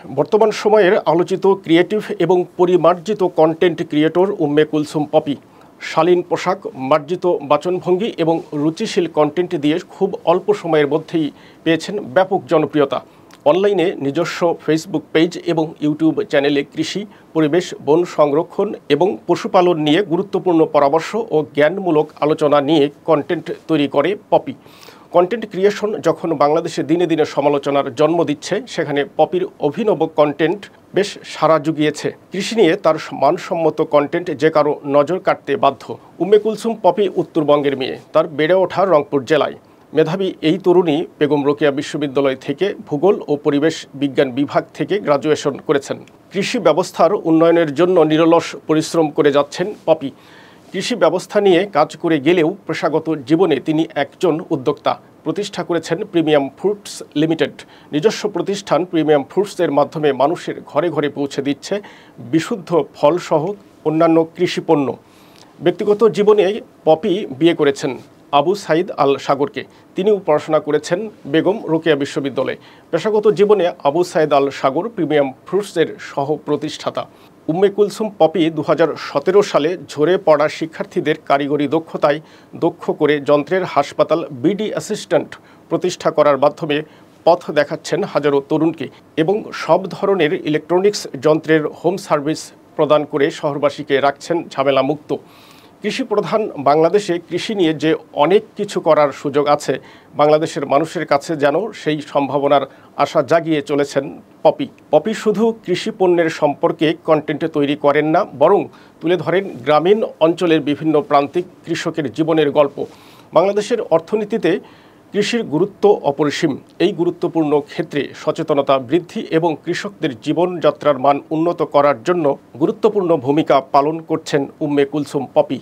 বর্তমান সময়ের আলোচিত ক্রিয়েটিভ এবং পরিমার্জিত কন্টেন্ট ক্রিয়েটর উম্মে কুলসুম পপি শালীন পোশাক, মার্জিত বাচনভঙ্গি এবং রুচিশীল কন্টেন্ট দিয়ে খুব অল্প সময়ের মধ্যেই পেয়েছেন ব্যাপক জনপ্রিয়তা। অনলাইনে নিজস্ব ফেসবুক পেজ এবং ইউটিউব চ্যানেলে কৃষি, পরিবেশ, বন সংরক্ষণ এবং পশুপালন নিয়ে গুরুত্বপূর্ণ পরামর্শ ও জ্ঞানমূলক আলোচনা নিয়ে কন্টেন্ট তৈরি করে পপি। কন্টেন্ট ক্রিয়েশন যখন বাংলাদেশে দিনে দিনে সমালোচনার জন্ম দিচ্ছে, সেখানে পপির অভিনব কন্টেন্ট বেশ সাড়া জুগিয়েছে। কৃষি নিয়ে তার মানসম্মত কন্টেন্ট যে কারো নজর কাটতে বাধ্য। উম্মে কুলসুম পপি উত্তরবঙ্গের মেয়ে, তার বেড়ে ওঠা রংপুর জেলায়। মেধাবী এই তরুণী বেগম রোকেয়া বিশ্ববিদ্যালয় থেকে ভূগোল ও পরিবেশ বিজ্ঞান বিভাগ থেকে গ্রাজুয়েশন করেছেন। কৃষি ব্যবস্থার উন্নয়নের জন্য নিরলস পরিশ্রম করে যাচ্ছেন পপি। কৃষি ব্যবস্থা নিয়ে কাজ করে গেলেও পেশাগত জীবনে তিনি একজন উদ্যোক্তা। প্রতিষ্ঠা করেছেন প্রিমিয়াম ফ্রুটস লিমিটেড। নিজস্ব প্রতিষ্ঠান প্রিমিয়াম ফ্রুটসের মাধ্যমে মানুষের ঘরে ঘরে পৌঁছে দিচ্ছে বিশুদ্ধ ফলসহ অন্যান্য কৃষিপণ্য। ব্যক্তিগত জীবনে পপি বিয়ে করেছেন আবু সাইদ আল সাগরকে। তিনিও পড়াশোনা করেছেন বেগম রোকেয়া বিশ্ববিদ্যালয়ে। পেশাগত জীবনে আবু সাইদ আল সাগর প্রিমিয়াম ফ্রুটসের সহ প্রতিষ্ঠাতা। উম্মে কুলসুম পপি 2017 সালে ঝরে পড়া শিক্ষার্থীদের কারিগরি দক্ষতায় দক্ষ করে যন্ত্রের হাসপাতাল বিডি অ্যাসিস্ট্যান্ট প্রতিষ্ঠা করার মাধ্যমে পথ দেখাচ্ছেন হাজারো তরুণকে এবং সব ধরনের ইলেকট্রনিক্স যন্ত্রের হোম সার্ভিস প্রদান করে শহরবাসীকে রাখছেন ঝামেলামুক্ত। কৃষি প্রধান বাংলাদেশে কৃষি নিয়ে যে অনেক কিছু করার সুযোগ আছে, বাংলাদেশের মানুষের কাছে যেন সেই সম্ভাবনার আশা জাগিয়ে চলেছেন পপি। পপি শুধু কৃষি পণ্যের সম্পর্কে কন্টেন্ট তৈরি করেন না, বরং তুলে ধরেন গ্রামীণ অঞ্চলের বিভিন্ন প্রান্তিক কৃষকের জীবনের গল্প। বাংলাদেশের অর্থনীতিতে কৃষির গুরুত্ব অপরিসীম। এই গুরুত্বপূর্ণ ক্ষেত্রে সচেতনতা বৃদ্ধি এবং কৃষকদের জীবনযাত্রার মান উন্নত করার জন্য গুরুত্বপূর্ণ ভূমিকা পালন করছেন উম্মে কুলসুম পপি।